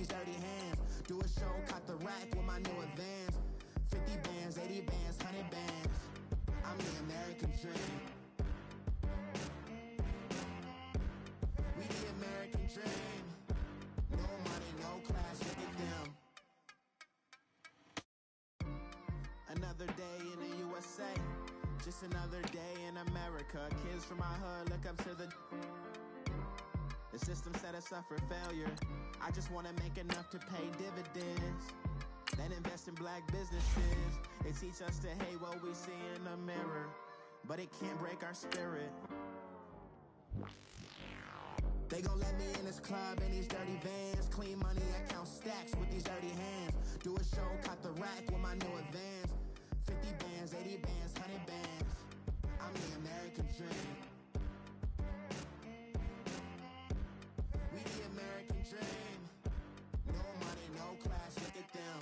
these dirty hands. Do a show, caught the rack with my new advance. 50 bands, 80 bands, 100 bands. I'm the American dream. We the American dream. No money, no class, look at them. Another day in the USA. Just another day in America. Kids from my hood look up to the system set us up for failure. I just want to make enough to pay dividends, then invest in black businesses. They teach us to hate what we see in the mirror, but it can't break our spirit. They gon' let me in this club in these dirty vans. Clean money, I count stacks with these dirty hands. Do a show, caught the rack with my new advance. 50 bands, 80 bands, 100 bands. I'm the American dream. We the American dream. No money, no class, look at them.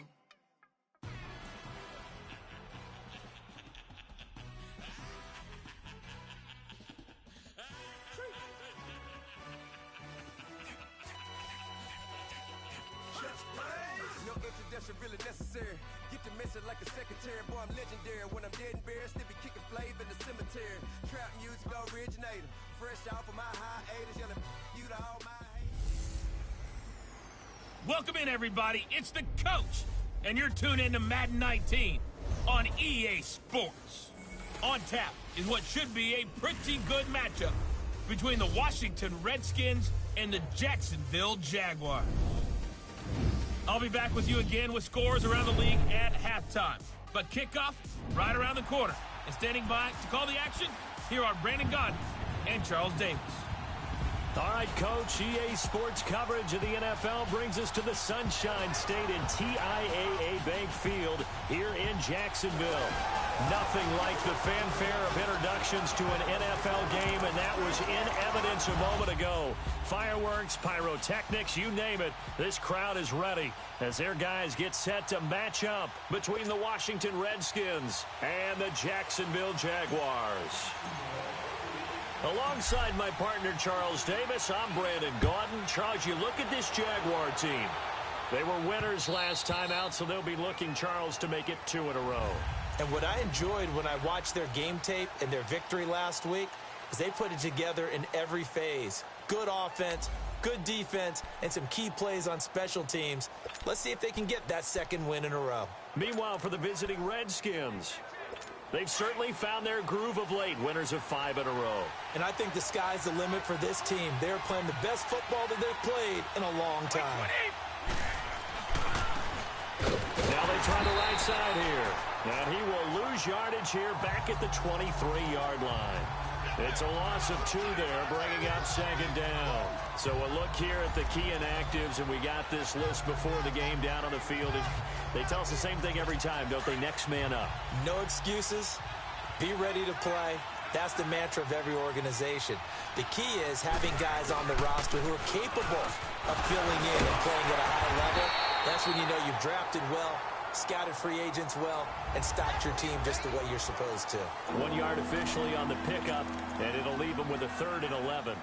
No introduction really necessary. Get to messing like a secretary. Boy, I'm legendary. When I'm dead and buried, still be kicking flavor in the cemetery. Trap music originator. Fresh off of my hiatus. Yelling you to all my haters. Welcome in, everybody. It's the coach, and you're tuned in to Madden 19 on EA Sports. On tap is what should be a pretty good matchup between the Washington Redskins and the Jacksonville Jaguars. I'll be back with you again with scores around the league at halftime. But kickoff right around the corner. And standing by to call the action, here are Brandon Gaudin and Charles Davis. All right, Coach, EA Sports coverage of the NFL brings us to the Sunshine State and TIAA Bank Field here in Jacksonville. Nothing like the fanfare of introductions to an NFL game, and that was in evidence a moment ago. Fireworks, pyrotechnics, you name it, this crowd is ready as their guys get set to match up between the Washington Redskins and the Jacksonville Jaguars. Alongside my partner, Charles Davis, I'm Brandon Gaudin. Charles, you look at this Jaguar team. They were winners last time out, so they'll be looking, Charles, to make it 2 in a row. And what I enjoyed when I watched their game tape and their victory last week is they put it together in every phase. Good offense, good defense, and some key plays on special teams. Let's see if they can get that second win in a row. Meanwhile, for the visiting Redskins, they've certainly found their groove of late, winners of 5 in a row. And I think the sky's the limit for this team. They're playing the best football that they've played in a long time. Now they try the right side here. And he will lose yardage here back at the 23-yard line. It's a loss of 2 there, bringing up second down. So a look here at the key inactives, and we got this list before the game down on the field. They tell us the same thing every time, don't they? Next man up. No excuses. Be ready to play. That's the mantra of every organization. The key is having guys on the roster who are capable of filling in and playing at a high level. That's when you know you've drafted well, scouted free agents well, and stocked your team just the way you're supposed to. 1 yard officially on the pickup, and it'll leave them with a 3rd and 11.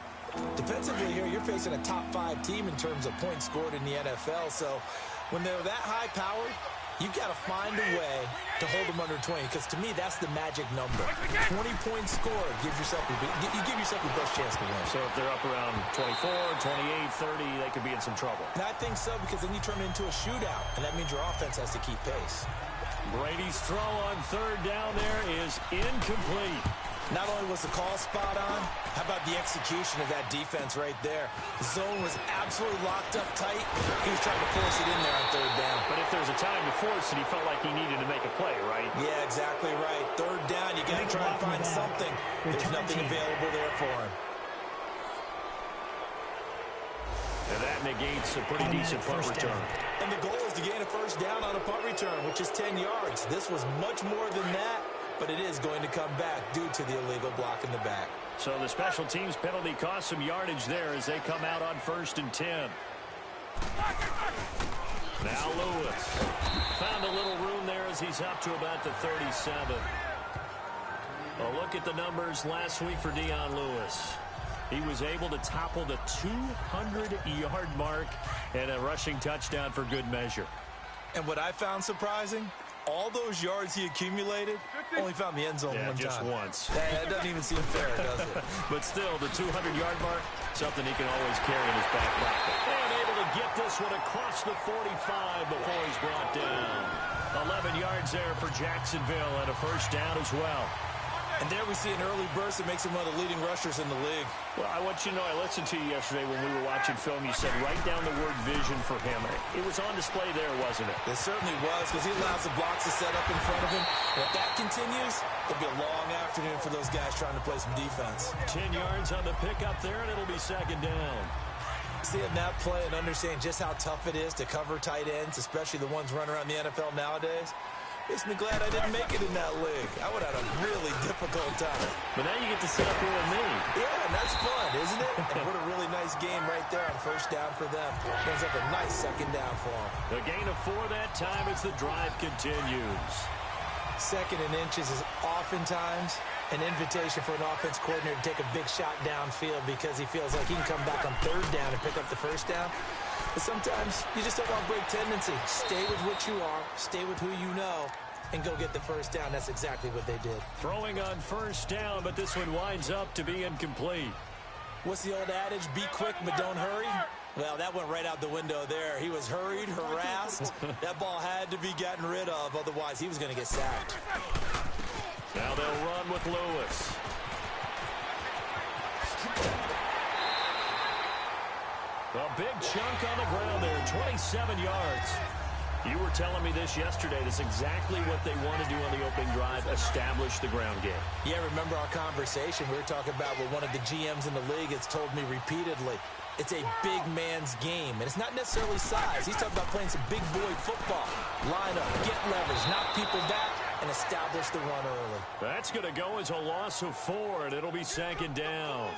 Defensively here, you're facing a top 5 team in terms of points scored in the NFL, so when they're that high-powered, you've got to find a way to hold them under 20, because to me, that's the magic number. 20 points scored gives yourself you give yourself your best chance to win. So if they're up around 24, 28, 30, they could be in some trouble. And I think so, because then you turn it into a shootout, and that means your offense has to keep pace. Brady's throw on 3rd down there is incomplete. Not only was the call spot on, how about the execution of that defense right there? The zone was absolutely locked up tight. He was trying to force it in there on 3rd down. But if there's a time to force it, he felt like he needed to make a play, right? Yeah, exactly right. 3rd down, you got to try and find something. There's nothing available there for him. And that negates a pretty decent punt return. And the goal is to gain a 1st down on a punt return, which is 10 yards. This was much more than that, but it is going to come back due to the illegal block in the back. So the special teams penalty cost some yardage there as they come out on 1st and 10. Now Lewis. Found a little room there as he's up to about the 37. A look at the numbers last week for Dion Lewis. He was able to topple the 200-yard mark and a rushing touchdown for good measure. And what I found surprising, all those yards he accumulated, only found the end zone one time. Just once. That doesn't even seem fair, does it? But still, the 200-yard mark, something he can always carry in his back pocket. And able to get this one across the 45 before he's brought down. 11 yards there for Jacksonville and a first down as well. And there we see an early burst that makes him one of the leading rushers in the league. Well, I want you to know, I listened to you yesterday when we were watching film. You said write down the word vision for him. It was on display there, wasn't it? It certainly was, because he allows the blocks to set up in front of him. And if that continues, it'll be a long afternoon for those guys trying to play some defense. 10 yards on the pickup there, and it'll be second down. Seeing that play and understanding just how tough it is to cover tight ends, especially the ones running around the NFL nowadays, makes me glad I didn't make it in that league. I would have had a really difficult time. But now you get to sit up here with me. Yeah, and that's fun, isn't it? And what a really nice game right there on first down for them. Ends up a nice second down for them. The gain of 4 that time as the drive continues. Second and inches is oftentimes an invitation for an offense coordinator to take a big shot downfield because he feels like he can come back on third down and pick up the first down. But sometimes you just don't want break tendency. Stay with what you are, stay with who you know, and go get the first down. That's exactly what they did. Throwing on first down, but this one winds up to be incomplete. What's the old adage? Be quick, but don't hurry. Well, that went right out the window there. He was hurried, harassed. That ball had to be gotten rid of, otherwise he was going to get sacked. Now they'll run with Lewis. A big chunk on the ground there, 27 yards. You were telling me this yesterday. That's exactly what they want to do on the opening drive, establish the ground game. Yeah, remember our conversation? We were talking about what one of the GMs in the league has told me repeatedly. It's a big man's game, and it's not necessarily size. He's talking about playing some big boy football. Line up, get leverage, knock people back, and establish the run early. That's going to go as a loss of 4, and it'll be second down.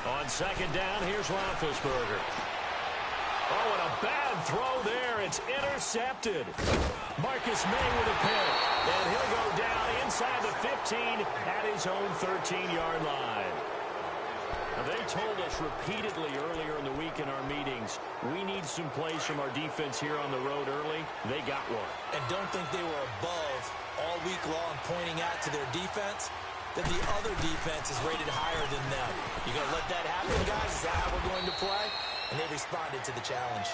On second down, here's Roethlisberger. Oh, and a bad throw there. It's intercepted. Marcus May with a pick. And he'll go down inside the 15 at his own 13-yard line. Now, they told us repeatedly earlier in the week in our meetings, we need some plays from our defense here on the road early. They got one. And don't think they were above all week long pointing out to their defense that the other defense is rated higher than them. You going to let that happen, guys? Is that how we're going to play? And they responded to the challenge.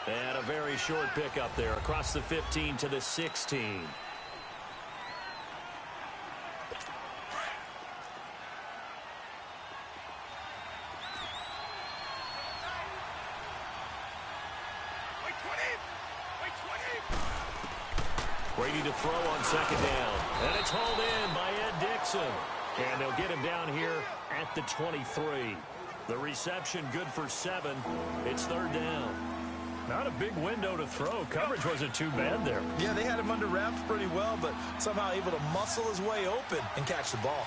And a very short pickup there across the 15 to the 16. Brady to throw on second down. And it's hauled in by Ed Dixon. And they'll get him down here at the 23. The reception good for 7. It's third down. Not a big window to throw. Coverage wasn't too bad there. Yeah, they had him under wraps pretty well, but somehow able to muscle his way open and catch the ball.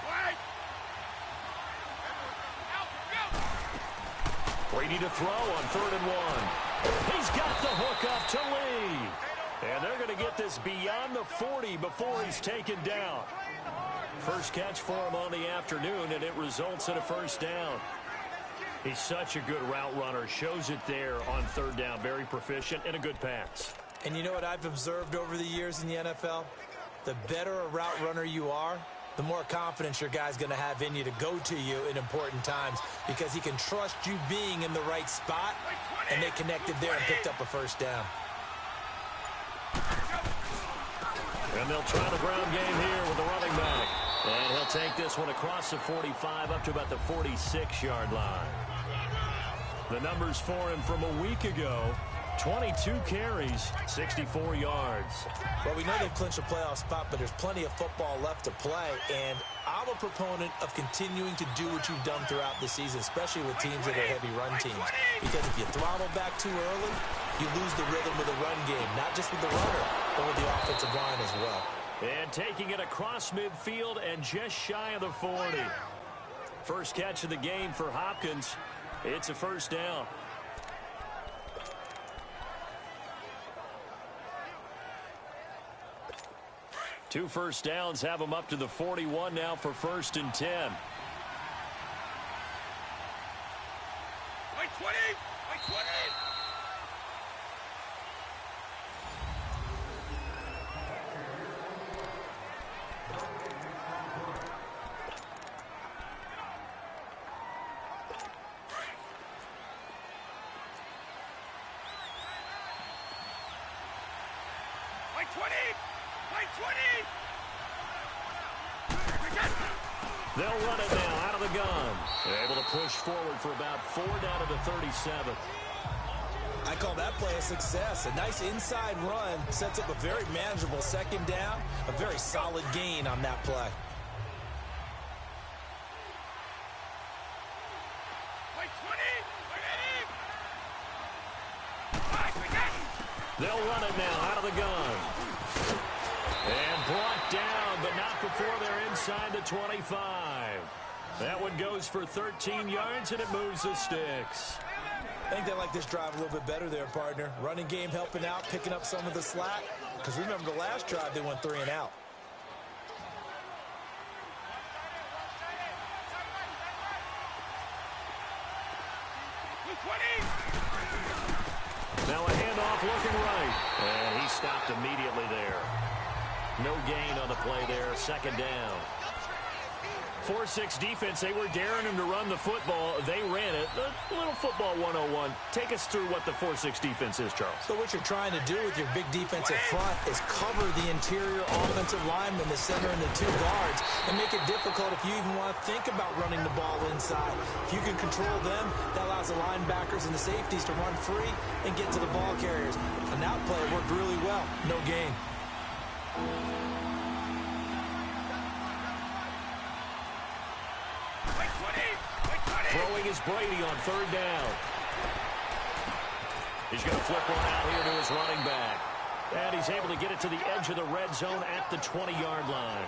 Brady to throw on 3rd and 1. He's got the hook up to Lee. And they're going to get this beyond the 40 before he's taken down. First catch for him on the afternoon, and it results in a first down. He's such a good route runner. Shows it there on 3rd down. Very proficient and a good pass. And you know what I've observed over the years in the NFL? The better a route runner you are, the more confidence your guy's going to have in you to go to you in important times because he can trust you being in the right spot, and they connected there and picked up a first down. And they'll try the ground game here with the running back. And he'll take this one across the 45 up to about the 46-yard line. The numbers for him from a week ago, 22 carries, 64 yards. Well, we know they've clinched a playoff spot, but there's plenty of football left to play. And I'm a proponent of continuing to do what you've done throughout the season, especially with teams that are heavy run teams. Because if you throttle back too early, you lose the rhythm of the run game, not just with the runner, but with the offensive line as well. And taking it across midfield and just shy of the 40. First catch of the game for Hopkins. It's a first down. 2 first downs have them up to the 41 now for 1st and 10. By 20! By 20! By 20! By 20! They'll run it now out of the gun. They're able to push forward for about 4 down to the 37. I call that play a success. A nice inside run sets up a very manageable 2nd down. A very solid gain on that play. By 20! They'll run it now out of the gun. And brought down, but not before they're inside the 25. That one goes for 13 yards, and it moves the sticks. I think they like this drive a little bit better there, partner. Running game helping out, picking up some of the slack. Because remember the last drive, they went 3 and out. Now a handoff looking right. And he stopped immediately there. No gain on the play there. 2nd down. 4-6 defense. They were daring him to run the football. They ran it. A little football 101. Take us through what the 4-6 defense is, Charles. So what you're trying to do with your big defensive front is cover the interior offensive lineman, the center, and the 2 guards, and make it difficult if you even want to think about running the ball inside. If you can control them, that allows the linebackers and the safeties to run free and get to the ball carriers. And that play worked really well. No gain. Throwing is Brady on 3rd down. He's going to flip one out here to his running back. And he's able to get it to the edge of the red zone at the 20-yard line.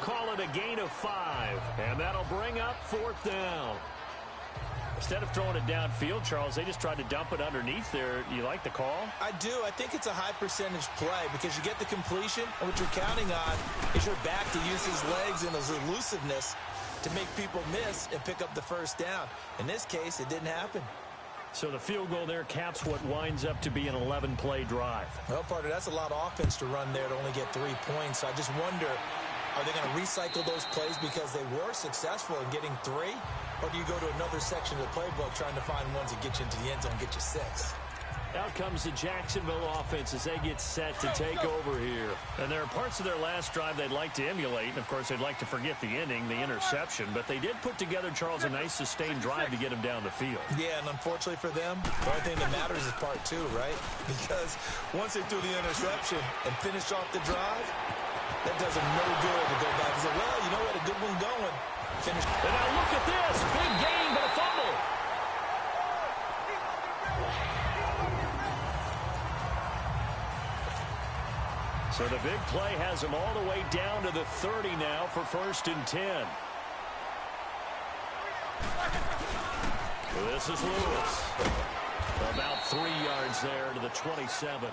Call it a gain of 5. And that'll bring up 4th down. Instead of throwing it downfield, Charles, they just tried to dump it underneath there. You like the call? I do. I think it's a high-percentage play because you get the completion, and what you're counting on is your back to use his legs and his elusiveness to make people miss and pick up the 1st down. In this case, it didn't happen. So the field goal there caps what winds up to be an 11-play drive. Well, partner, that's a lot of offense to run there to only get 3 points. So I just wonder, are they going to recycle those plays because they were successful in getting 3? Or do you go to another section of the playbook trying to find ones that get you into the end zone and get you 6? Out comes the Jacksonville offense as they get set to take over here. And there are parts of their last drive they'd like to emulate. And, of course, they'd like to forget the ending, the interception. But they did put together, Charles, a nice sustained drive to get them down the field. Yeah, and unfortunately for them, the only thing that matters is part 2, right? Because once they threw the interception and finished off the drive, that does them no good to go back and say, well, you know, we had a good one going. Finished. And now look at this. Big gain, but a fumble. So the big play has them all the way down to the 30 now for 1st and 10. This is Lewis. About 3 yards there to the 27.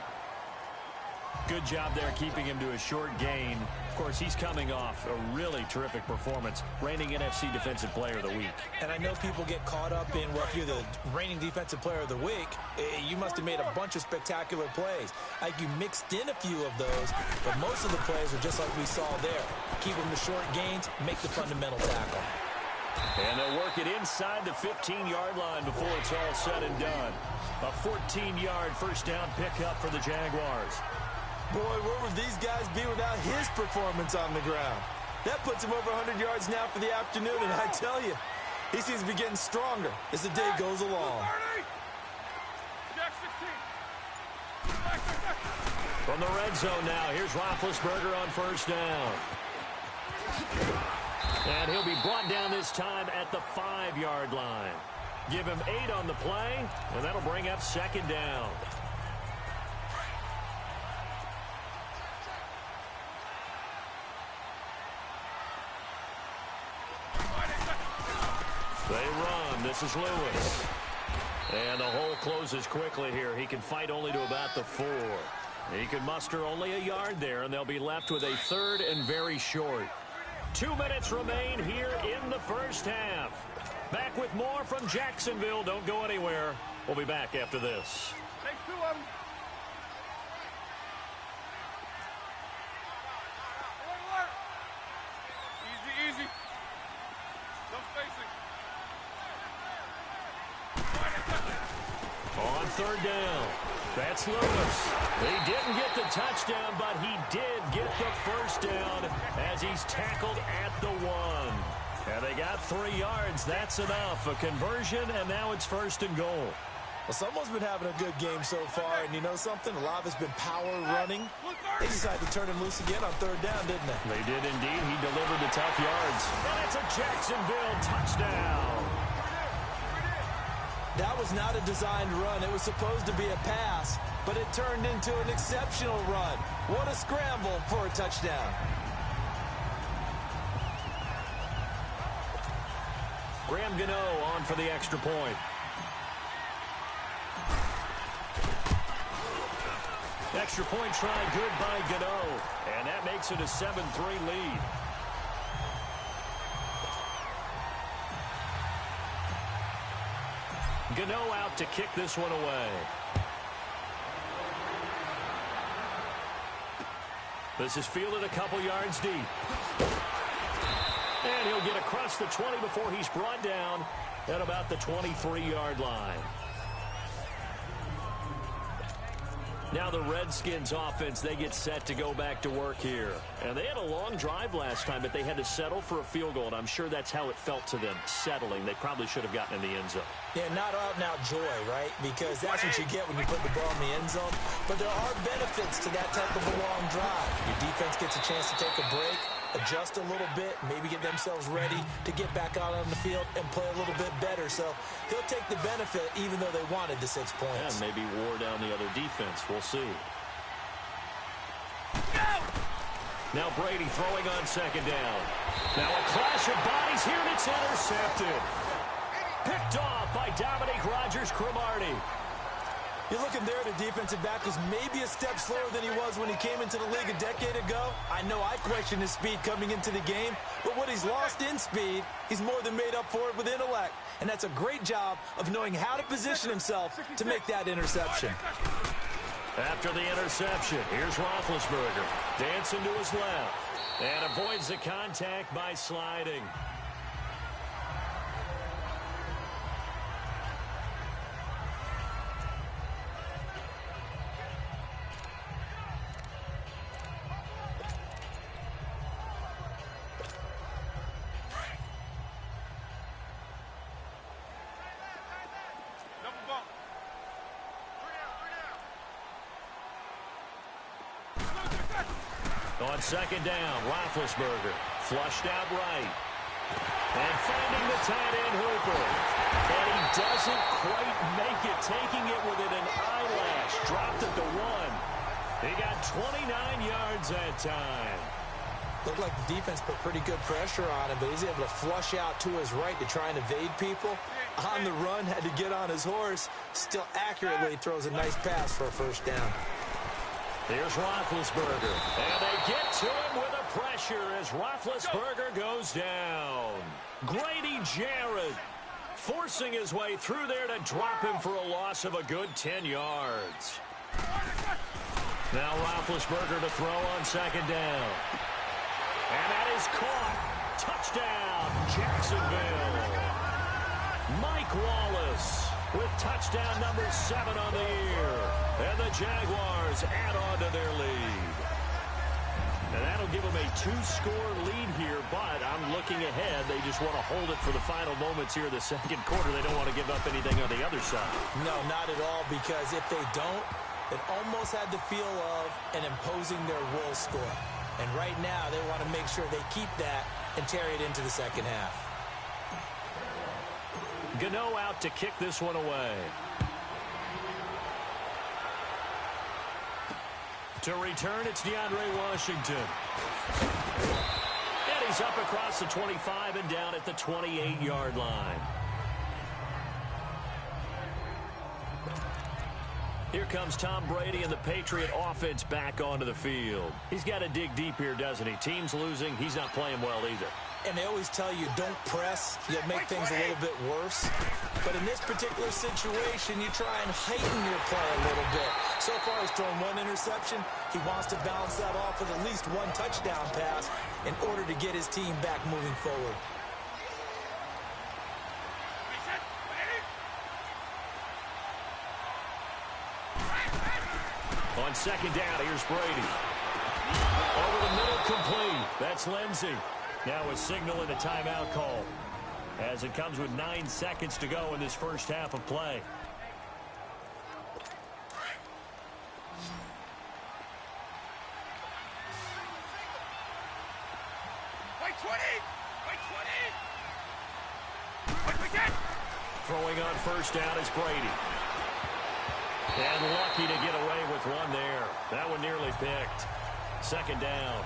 Good job there keeping him to a short gain. Of course, he's coming off a really terrific performance, reigning NFC Defensive Player of the Week. And I know people get caught up in, well, if you're the reigning Defensive Player of the Week, you must have made a bunch of spectacular plays. Like you mixed in a few of those, but most of the plays are just like we saw there. Keep them to short gains, make the fundamental tackle. And they'll work it inside the 15-yard line before it's all said and done. A 14-yard first down pickup for the Jaguars. Boy, where would these guys be without his performance on the ground? That puts him over 100 yards now for the afternoon, and I tell you, he seems to be getting stronger as the day goes along. From the red zone now, here's Roethlisberger on first down. And he'll be brought down this time at the 5-yard line. Give him 8 on the play, and that'll bring up 2nd down. They run. This is Lewis. And the hole closes quickly here. He can fight only to about the 4. He could muster only a yard there, and they'll be left with a third and very short. 2 minutes remain here in the first half. Back with more from Jacksonville. Don't go anywhere. We'll be back after this. Take 2 of them. Easy, easy. No spacing. On third down, that's Lewis. He didn't get the touchdown, but he did get the first down as he's tackled at the 1. And they got 3 yards. That's enough. A conversion, and now it's first and goal. Well, someone's been having a good game so far, and you know something? A lot of it's been power running. They decided to turn him loose again on third down, didn't they? They did indeed. He delivered the tough yards. And it's a Jacksonville touchdown. That was not a designed run. It was supposed to be a pass, but it turned into an exceptional run. What a scramble for a touchdown. Graham Gano on for the extra point. Extra point try good by Gano, and that makes it a 7-3 lead. Gano out to kick this one away. This is fielded a couple yards deep. And he'll get across the 20 before he's brought down at about the 23-yard line. Now the Redskins offense, they get set to go back to work here. And they had a long drive last time, but they had to settle for a field goal, and I'm sure that's how it felt to them, settling. They probably should have gotten in the end zone. Yeah, not out-and-out joy, right? Because that's what you get when you put the ball in the end zone. But there are benefits to that type of a long drive. Your defense gets a chance to take a break, adjust a little bit, maybe get themselves ready to get back out on the field and play a little bit better. So he'll take the benefit even though they wanted the 6 points. And maybe wore down the other defense. We'll see. Now Brady throwing on second down. Now a clash of bodies here, and it's intercepted. Picked off by Dominique Rodgers-Cromartie. You're looking there, the defensive back was maybe a step slower than he was when he came into the league a decade ago. I know I questioned his speed coming into the game, but what he's lost in speed, he's more than made up for it with intellect. And that's a great job of knowing how to position himself to make that interception. After the interception, here's Roethlisberger. Dancing to his left. And avoids the contact by sliding. On second down, Roethlisberger flushed out right. And finding the tight end Hooper. And he doesn't quite make it, taking it within an eyelash. Dropped at the 1. He got 29 yards that time. Looked like the defense put pretty good pressure on him, but he's able to flush out to his right to try and evade people. On the run, had to get on his horse. Still accurately throws a nice pass for a first down. Here's Roethlisberger, and they get to him with a pressure as Roethlisberger goes down. Grady Jarrett forcing his way through there to drop him for a loss of a good 10 yards. Now Roethlisberger to throw on second down. And that is caught. Touchdown, Jacksonville. Mike Wallace with touchdown number 7 on the year. And the Jaguars add on to their lead. And that'll give them a 2-score lead here, but I'm looking ahead. They just want to hold it for the final moments here in the second quarter. They don't want to give up anything on the other side. No, not at all, because if they don't, it almost had the feel of an imposing their will score. And right now, they want to make sure they keep that and carry it into the second half. Gano out to kick this one away. To return, it's DeAndre Washington. And he's up across the 25 and down at the 28-yard line. Here comes Tom Brady and the Patriot offense back onto the field. He's got to dig deep here, doesn't he? Team's losing. He's not playing well either. And they always tell you, don't press. You'll make things a little bit worse. But in this particular situation, you try and heighten your play a little bit. So far, he's thrown one interception. He wants to balance that off with at least one touchdown pass in order to get his team back moving forward. On second down, here's Brady. Over the middle, complete. That's Lindsey. Now a signal and a timeout call, as it comes with 9 seconds to go in this first half of play. Throwing on first down is Brady. And lucky to get away with one there. That one nearly picked. Second down.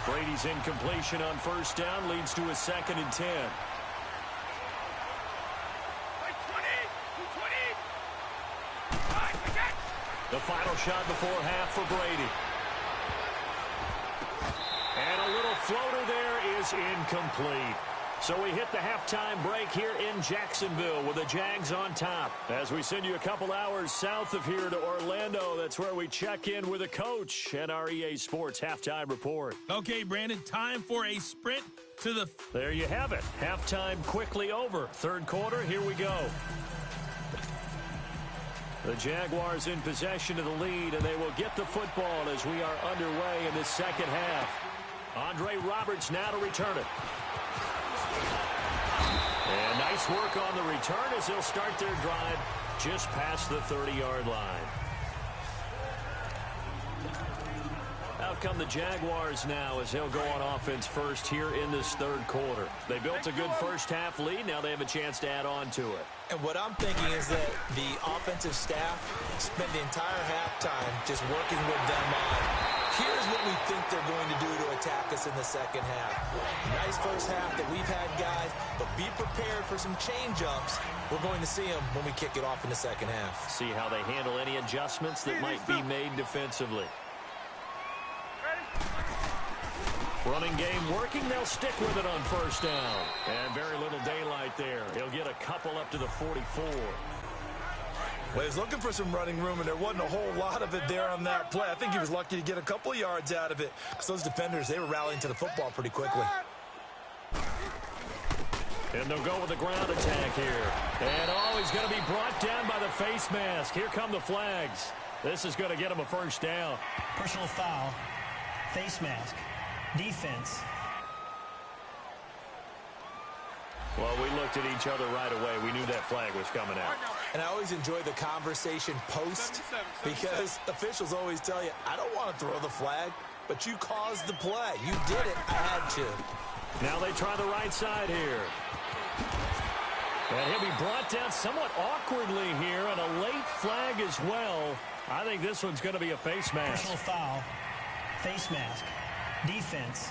Brady's incompletion on first down leads to a 2nd and 10. The final shot before half for Brady. And a little floater there is incomplete. So we hit the halftime break here in Jacksonville with the Jags on top. As we send you a couple hours south of here to Orlando, that's where we check in with the coach and our EA Sports halftime report. Okay, Brandon, time for a sprint to the... There you have it. Halftime quickly over. Third quarter, here we go. The Jaguars in possession of the lead, and they will get the football as we are underway in this second half. Andre Roberts now to return it. And nice work on the return as they'll start their drive just past the 30-yard line. Out come the Jaguars now as they'll go on offense first here in this third quarter. They built a good first half lead. Now they have a chance to add on to it. And what I'm thinking is that the offensive staff spent the entire halftime just working with them on, here's what we think they're going to do to attack us in the second half. Nice first half that we've had, guys, but be prepared for some change-ups. We're going to see them when we kick it off in the second half. See how they handle any adjustments that might be made defensively. Running game working. They'll stick with it on first down. And very little daylight there. He'll get a couple up to the 44. Well, he's looking for some running room, and there wasn't a whole lot of it there on that play. I think he was lucky to get a couple of yards out of it because those defenders, they were rallying to the football pretty quickly. And they'll go with the ground attack here. And, oh, he's going to be brought down by the face mask. Here come the flags. This is going to get him a first down. Personal foul, face mask, defense. Well, we looked at each other right away. We knew that flag was coming out. And I always enjoy the conversation post because officials always tell you, I don't want to throw the flag, but you caused the play. You did it. I had to. Now they try the right side here. And he'll be brought down somewhat awkwardly here, and a late flag as well. I think this one's going to be a face mask. Personal foul, face mask, defense.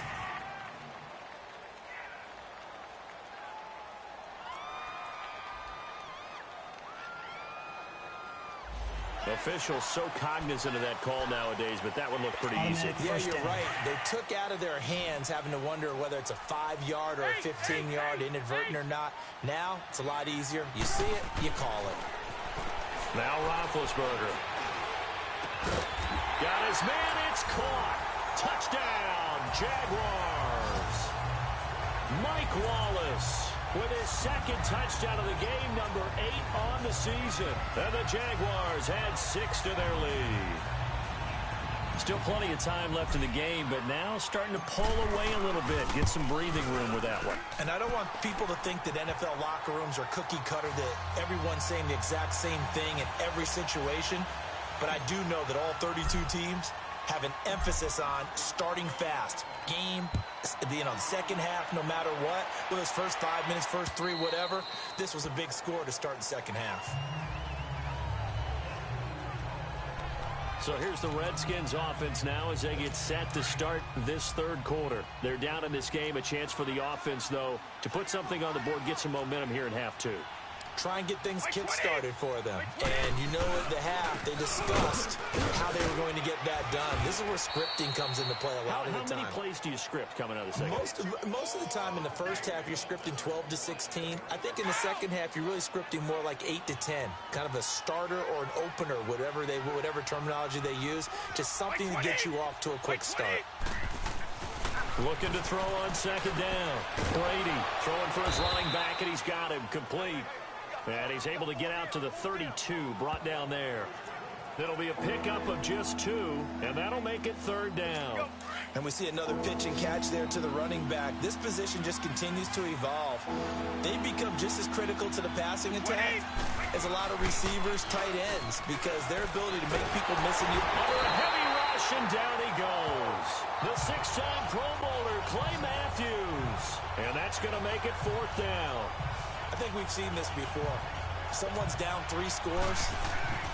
Officials so cognizant of that call nowadays, but that would look pretty easy. Yeah, you're right. They took out of their hands having to wonder whether it's a 5-yard or a 15-yard inadvertent or not. Now, it's a lot easier. You see it, you call it. Now Roethlisberger. Got his man, it's caught. Touchdown, Jaguars. Mike Wallace with his second touchdown of the game, number 8 on the season. And the Jaguars add 6 to their lead. Still plenty of time left in the game, but now starting to pull away a little bit. Get some breathing room with that one. And I don't want people to think that NFL locker rooms are cookie cutter, that everyone's saying the exact same thing in every situation. But I do know that all 32 teams have an emphasis on starting fast. Game, the second half, no matter what, whether it's first 5 minutes, first 3, whatever, this was a big score to start the second half. So here's the Redskins offense now as they get set to start this third quarter. They're down in this game. A chance for the offense, though, to put something on the board, get some momentum here in half 2. try and get things kick-started for them. And you know at the half, they discussed how they were going to get that done. This is where scripting comes into play a lot of the time. How many plays do you script coming out of the second? Most of the time in the first half, you're scripting 12 to 16. I think in the second half, you're really scripting more like 8 to 10. Kind of a starter or an opener, whatever terminology they use. Just something to get you off to a quick start. Looking to throw on second down. Brady throwing for his running back, and he's got him complete. And he's able to get out to the 32, brought down there. It'll be a pickup of just 2, and that'll make it third down. And we see another pitch and catch there to the running back. This position just continues to evolve. They become just as critical to the passing attack as a lot of receivers, tight ends, because their ability to make people miss in you. Under a heavy rush, and down he goes. The 6-time Pro Bowler, Clay Matthews. And that's going to make it fourth down. I think we've seen this before. Someone's down 3 scores.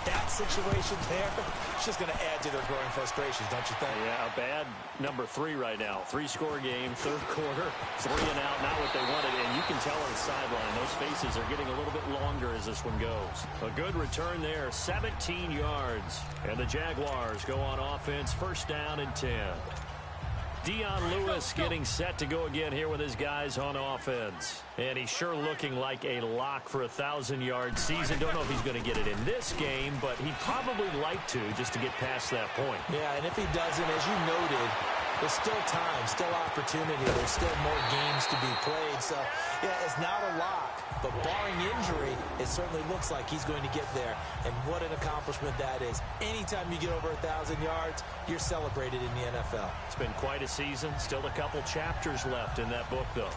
That situation there, it's just going to add to their growing frustrations, don't you think? Yeah, a bad number 3 right now. 3-score game, third quarter, 3 and out, not what they wanted. And you can tell on the sideline, those faces are getting a little bit longer as this one goes. A good return there, 17 yards. And the Jaguars go on offense, first down and 10. Dion Lewis getting set to go again here with his guys on offense. And he's sure looking like a lock for a 1,000-yard season. Don't know if he's going to get it in this game, but he'd probably like to just to get past that point. Yeah, and if he doesn't, as you noted, there's still time, still opportunity. There's still more games to be played. So, yeah, it's not a lock. But barring injury, it certainly looks like he's going to get there. And what an accomplishment that is. Anytime you get over 1,000 yards, you're celebrated in the NFL. It's been quite a season. Still a couple chapters left in that book, though.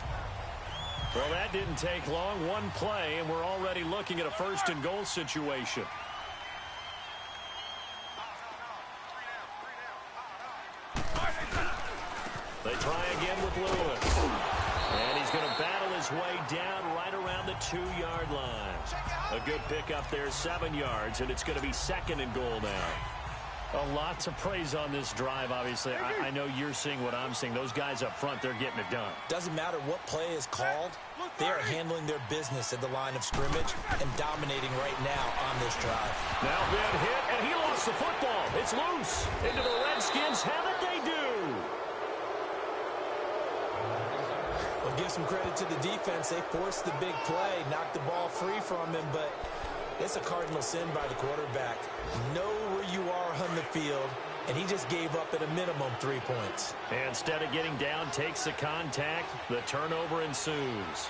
Well, that didn't take long. One play, and we're already looking at a first-and-goal situation. They try again with Lewis. And he's going to battle his way down right around the 2-yard line. A good pickup there, 7 yards, and it's going to be second and goal now. A lot to praise on this drive, obviously. I know you're seeing what I'm seeing. Those guys up front, they're getting it done. Doesn't matter what play is called. They are handling their business at the line of scrimmage and dominating right now on this drive. Now been hit, and he lost the football. It's loose. Into the Redskins. Have it, they do. Well, give some credit to the defense. They forced the big play, knocked the ball free from him, but it's a cardinal sin by the quarterback. Know where you are on the field, and he just gave up at a minimum 3 points. And instead of getting down, takes the contact. The turnover ensues.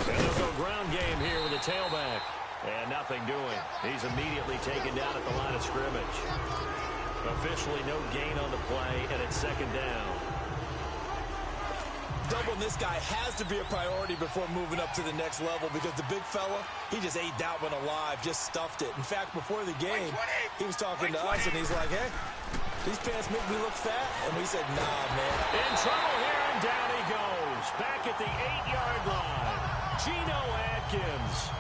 And they'll go ground game here with a tailback. And nothing doing. He's immediately taken down at the line of scrimmage. Officially no gain on the play, and it's second down. Doubling this guy has to be a priority before moving up to the next level because the big fella, he just ate that one alive, just stuffed it. In fact, before the game, he was talking to us, and he's like, hey, these pants make me look fat? And we said, nah, man. In trouble here, and down he goes. Back at the 8-yard line. Geno Atkins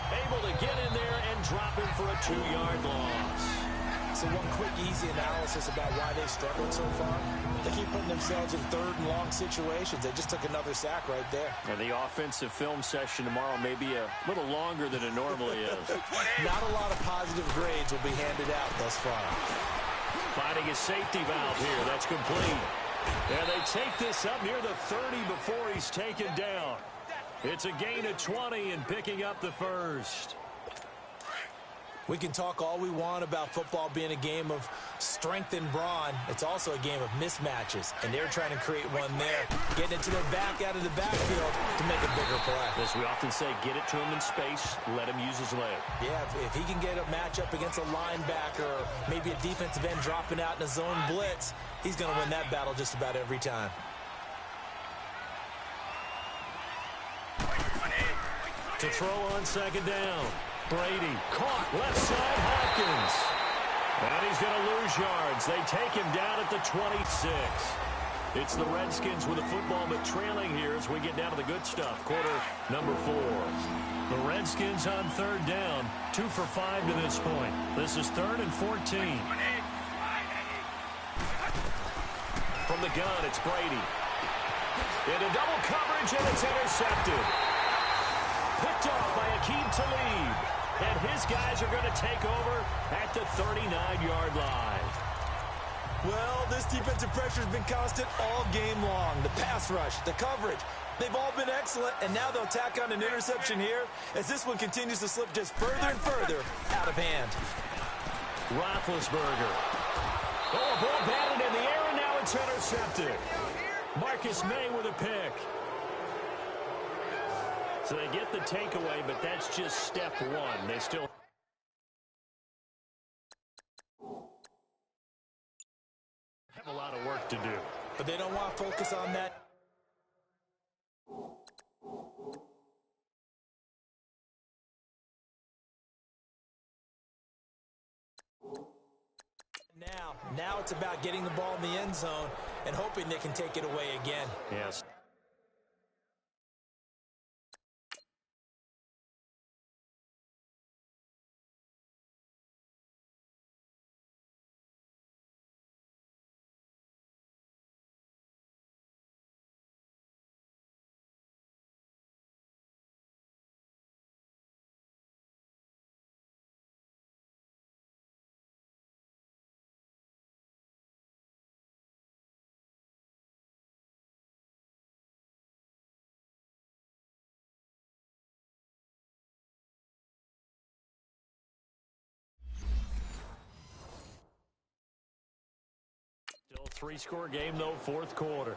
able to get in there and drop him for a 2-yard loss. So one quick, easy analysis about why they struggled so far. They keep putting themselves in third and long situations. They just took another sack right there. And the offensive film session tomorrow may be a little longer than it normally is. Not a lot of positive grades will be handed out thus far. Finding a safety valve here. That's complete. And they take this up near the 30 before he's taken down. It's a gain of 20 and picking up the first. We can talk all we want about football being a game of strength and brawn. It's also a game of mismatches, and they're trying to create one there. Getting it to their back out of the backfield to make a bigger play. As we often say, get it to him in space, let him use his leg. Yeah, if he can get a matchup against a linebacker or maybe a defensive end dropping out in a zone blitz, he's going to win that battle just about every time. To throw on second down. Brady caught left side Hopkins. And he's going to lose yards. They take him down at the 26. It's the Redskins with the football, but trailing here as we get down to the good stuff. Quarter number 4. The Redskins on third down. 2 for 5 to this point. This is 3rd and 14. from the gun, it's Brady. Into double coverage, and it's intercepted. Picked off by Aqib Talib. And his guys are going to take over at the 39-yard line. Well, this defensive pressure has been constant all game long. The pass rush, the coverage, they've all been excellent, and now they'll tack on an interception here as this one continues to slip just further and further out of hand. Roethlisberger. Oh, a ball batted in the air, and now it's intercepted. Marcus May with a pick. So they get the takeaway, but that's just step one. They still have a lot of work to do. But they don't want to focus on that. Now it's about getting the ball in the end zone and hoping they can take it away again. Yes. Still a three-score game, though, fourth quarter.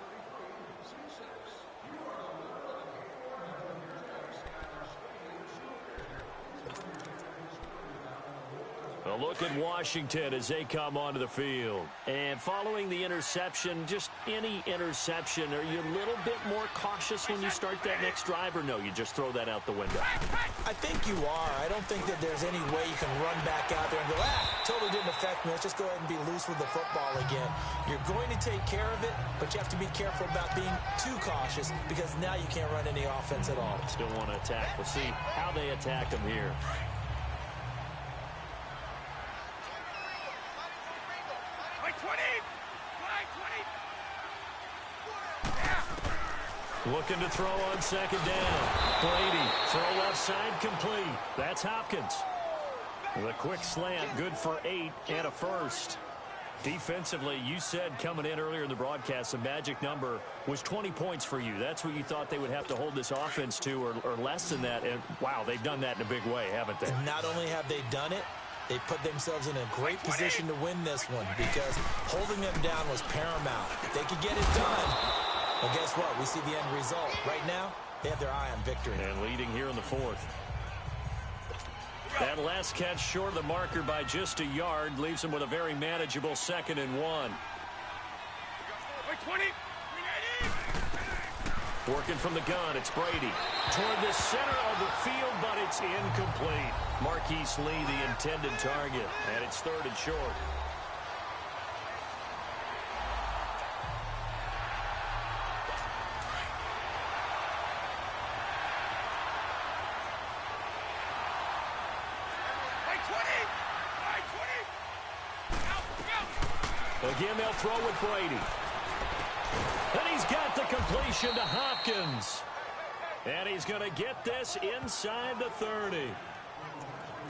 A look at Washington as they come onto the field. And following the interception, just any interception, are you a little bit more cautious when you start that next drive, or no, you just throw that out the window? I think you are. I don't think that there's any way you can run back out there and go, totally didn't affect me. Let's just go ahead and be loose with the football again. You're going to take care of it, but you have to be careful about being too cautious because now you can't run any offense at all. Still want to attack. We'll see how they attack them here. Looking to throw on second down. Brady, throw left side, complete. That's Hopkins. With a quick slant, good for 8 and a first. Defensively, you said coming in earlier in the broadcast, the magic number was 20 points for you. That's what you thought they would have to hold this offense to, or less than that. And, wow, they've done that in a big way, haven't they? And not only have they done it, they put themselves in a great position to win this one because holding them down was paramount. If they could get it done, well, guess what? We see the end result. Right now, they have their eye on victory. And leading here in the fourth. That last catch short of the marker by just a yard leaves them with a very manageable 2nd and 1. 20. Working from the gun, it's Brady. Toward the center of the field, but it's incomplete. Marquise Lee, the intended target, and it's 3rd and short. Again, they'll throw with Brady. And he's got the completion to Hopkins. And he's going to get this inside the 30.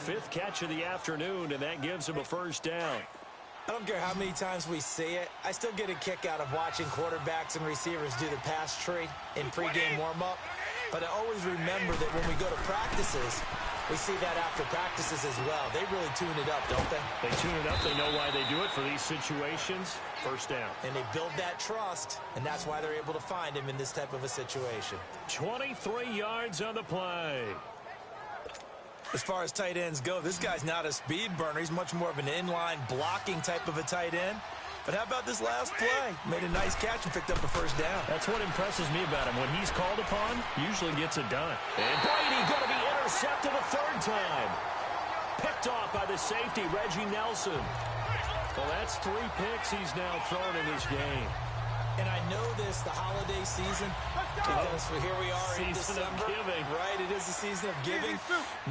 5th catch of the afternoon, and that gives him a first down. I don't care how many times we see it. I still get a kick out of watching quarterbacks and receivers do the pass tree in pregame warm-up. But I always remember that when we go to practices, we see that after practices as well. They really tune it up, don't they? They tune it up. They know why they do it for these situations. First down. And they build that trust, and that's why they're able to find him in this type of a situation. 23 yards on the play. As far as tight ends go, this guy's not a speed burner. He's much more of an inline blocking type of a tight end. But how about this last play? Made a nice catch and picked up a first down. That's what impresses me about him. When he's called upon, usually gets it done. And Brady going to be intercepted a 3rd time. Picked off by the safety, Reggie Nelson. Well, that's 3 picks he's now thrown in this game. And I know this, the holiday season, because here we are in December. Season of giving. Right, it is the season of giving.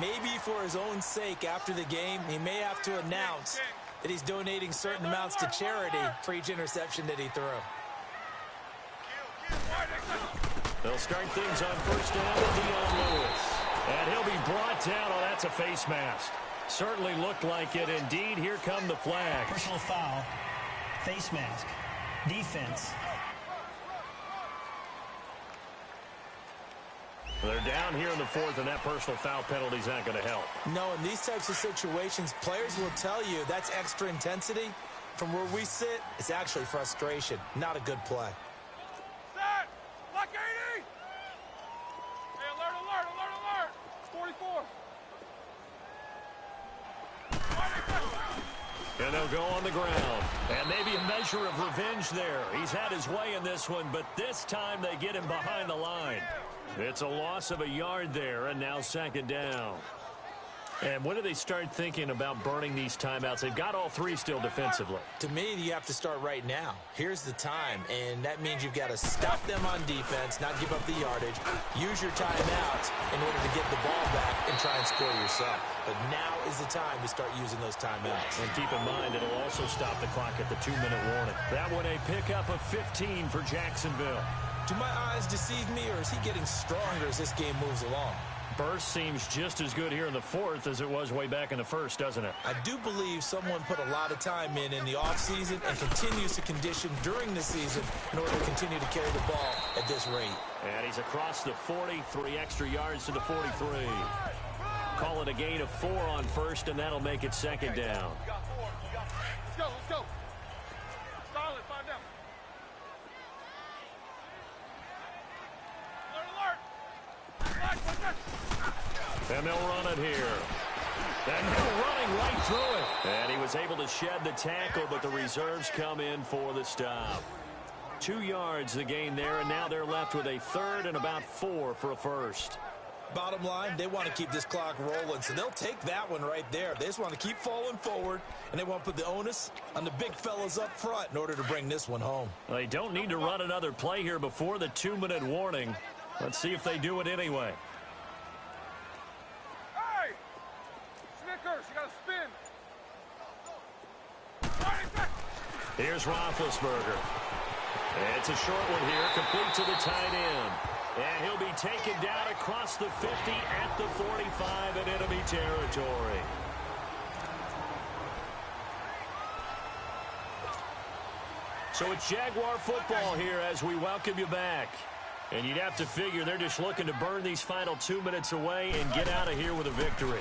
Maybe for his own sake after the game, he may have to announce that he's donating certain amounts to charity for each interception that he threw. They'll start things on first down with Dion Lewis. And he'll be brought down. Oh, that's a face mask. Certainly looked like it. Indeed, here come the flags. Personal foul. Face mask. Defense. They're down here in the fourth, and that personal foul penalty is not going to help. No, in these types of situations, players will tell you that's extra intensity. From where we sit, it's actually frustration. Not a good play. Set! Black 80! Hey, alert, alert, alert, alert! 44. And they'll go on the ground. And maybe a measure of revenge there. He's had his way in this one, but this time they get him behind the line. It's a loss of a yard there, and now second down. And when do they start thinking about burning these timeouts? They've got all three still defensively. To me, you have to start right now. Here's the time, and that means you've got to stop them on defense, not give up the yardage, use your timeouts in order to get the ball back and try and score yourself. But now is the time to start using those timeouts. And keep in mind, it'll also stop the clock at the 2-minute warning. That one a pickup of 15 for Jacksonville. Do my eyes deceive me, or is he getting stronger as this game moves along? Burst seems just as good here in the fourth as it was way back in the first, doesn't it? I do believe someone put a lot of time in the offseason and continues to condition during the season in order to continue to carry the ball at this rate. And he's across the 40, 3 extra yards to the 43. Call it a gain of 4 on first, and that'll make it second down. Let's go, let's go. Solid, 5 down. And they'll run it here. And they're running right through it. And he was able to shed the tackle, but the reserves come in for the stop. 2 yards the gain there, and now they're left with a third and about 4 for a first. Bottom line, they want to keep this clock rolling, so they'll take that one right there. They just want to keep falling forward, and they want to put the onus on the big fellas up front in order to bring this one home. They don't need to run another play here before the 2-minute warning. Let's see if they do it anyway. Hey! Snickers, you got to spin. Here's Roethlisberger. It's a short one here, complete to the tight end. And he'll be taken down across the 50 at the 45 in enemy territory. So it's Jaguar football here as we welcome you back. And you'd have to figure they're just looking to burn these final 2 minutes away and get out of here with a victory.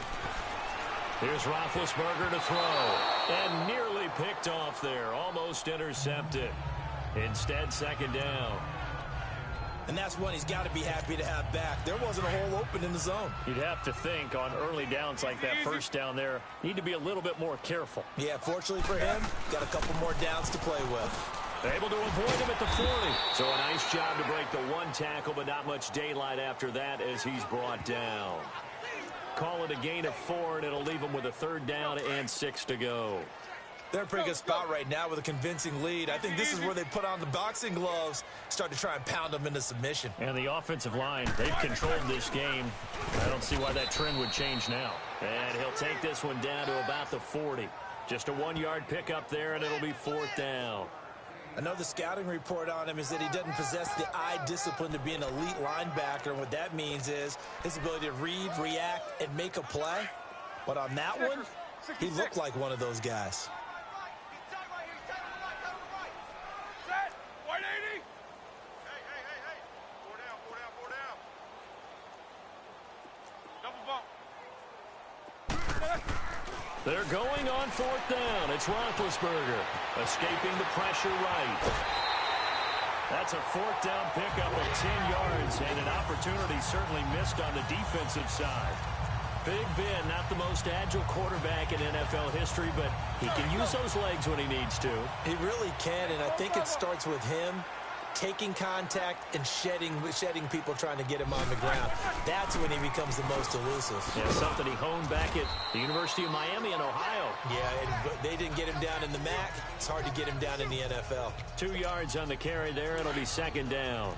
Here's Roethlisberger to throw. And nearly picked off there. Almost intercepted. Instead, second down. And that's one he's got to be happy to have back. There wasn't a hole open in the zone. You'd have to think on early downs like that first down there, need to be a little bit more careful. Yeah, fortunately for him, got a couple more downs to play with. Able to avoid him at the 40. So a nice job to break the 1 tackle, but not much daylight after that as he's brought down. Call it a gain of 4, and it'll leave him with a 3rd down and 6 to go. They're in a pretty good spot right now with a convincing lead. I think this is where they put on the boxing gloves, start to try and pound them into submission. And the offensive line, they've controlled this game. I don't see why that trend would change now. And he'll take this one down to about the 40. Just a 1-yard pickup there, and it'll be 4th down. I know the scouting report on him is that he doesn't possess the eye discipline to be an elite linebacker. And what that means is his ability to read, react, and make a play. But on that one, he looked like one of those guys. Set! 180! Hey. 4 down. Double bump. They're going on 4th down. It's Roethlisberger escaping the pressure right. That's a 4th down pickup of 10 yards and an opportunity certainly missed on the defensive side. Big Ben, not the most agile quarterback in NFL history, but he can use those legs when he needs to. He really can, and I think it starts with him taking contact and shedding people trying to get him on the ground. That's when he becomes the most elusive. Yeah, something he honed back at the University of Miami in Ohio. Yeah, and they didn't get him down in the MAC. It's hard to get him down in the NFL. 2 yards on the carry there. It'll be 2nd down.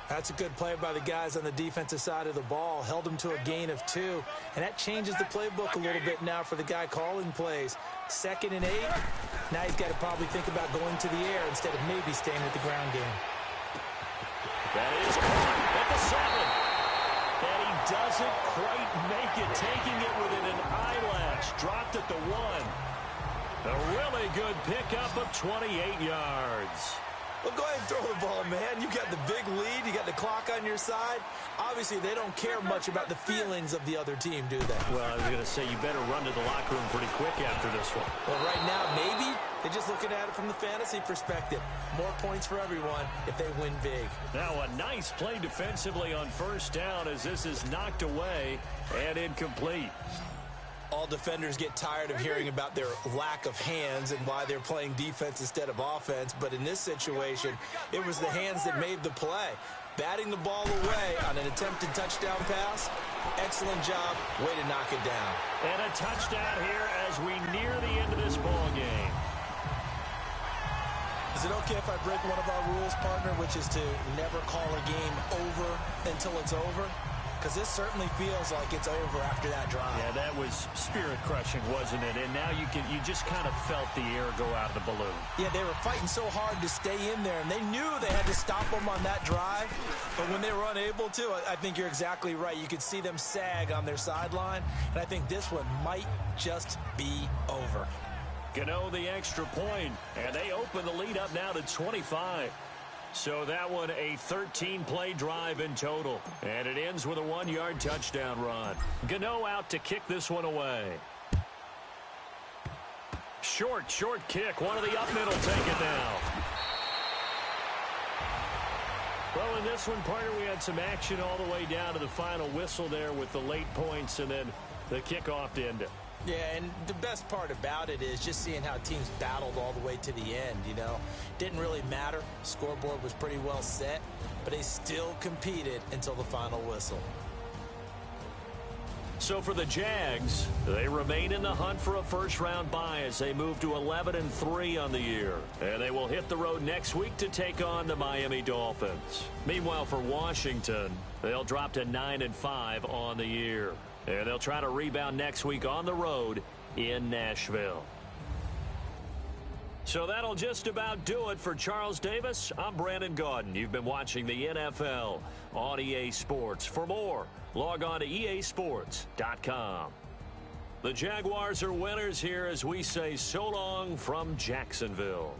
That's a good play by the guys on the defensive side of the ball. Held him to a gain of 2. And that changes the playbook a little bit now for the guy calling plays. 2nd and 8. Now he's got to probably think about going to the air instead of maybe staying with the ground game. That is caught at the 7. And he doesn't quite make it, taking it within an eyelash. Dropped at the 1. A really good pickup of 28 yards. Well, go ahead and throw the ball, man. You got the big lead. You got the clock on your side. Obviously, they don't care much about the feelings of the other team, do they? Well, I was going to say, you better run to the locker room pretty quick after this one. Well, right now, maybe they're just looking at it from the fantasy perspective. More points for everyone if they win big. Now, a nice play defensively on first down as this is knocked away and incomplete. All defenders get tired of hearing about their lack of hands and why they're playing defense instead of offense. But in this situation, it was the hands that made the play. Batting the ball away on an attempted touchdown pass. Excellent job. Way to knock it down. And a touchdown here as we near the end of this ball game. Is it okay if I break one of our rules, partner, which is to never call a game over until it's over? Because this certainly feels like it's over after that drive. Yeah, that was spirit-crushing, wasn't it? And now you just kind of felt the air go out of the balloon. Yeah, they were fighting so hard to stay in there, and they knew they had to stop them on that drive. But when they were unable to, I think you're exactly right. You could see them sag on their sideline, and I think this one might just be over. Gano the extra point, and they open the lead up now to 25. So that one a 13-play drive in total. And it ends with a 1-yard touchdown run. Gano out to kick this one away. Short kick. One of the up middle take it now. Well, in this one, partner, we had some action all the way down to the final whistle there with the late points and then the kickoff to end it. Yeah, and the best part about it is just seeing how teams battled all the way to the end, you know. Didn't really matter. Scoreboard was pretty well set, but they still competed until the final whistle. So for the Jags, they remain in the hunt for a first-round bye as they move to 11-3 on the year. And they will hit the road next week to take on the Miami Dolphins. Meanwhile, for Washington, they'll drop to 9-5 on the year. And they'll try to rebound next week on the road in Nashville. So that'll just about do it for Charles Davis. I'm Brandon Gaudin. You've been watching the NFL on EA Sports. For more, log on to easports.com. The Jaguars are winners here as we say so long from Jacksonville.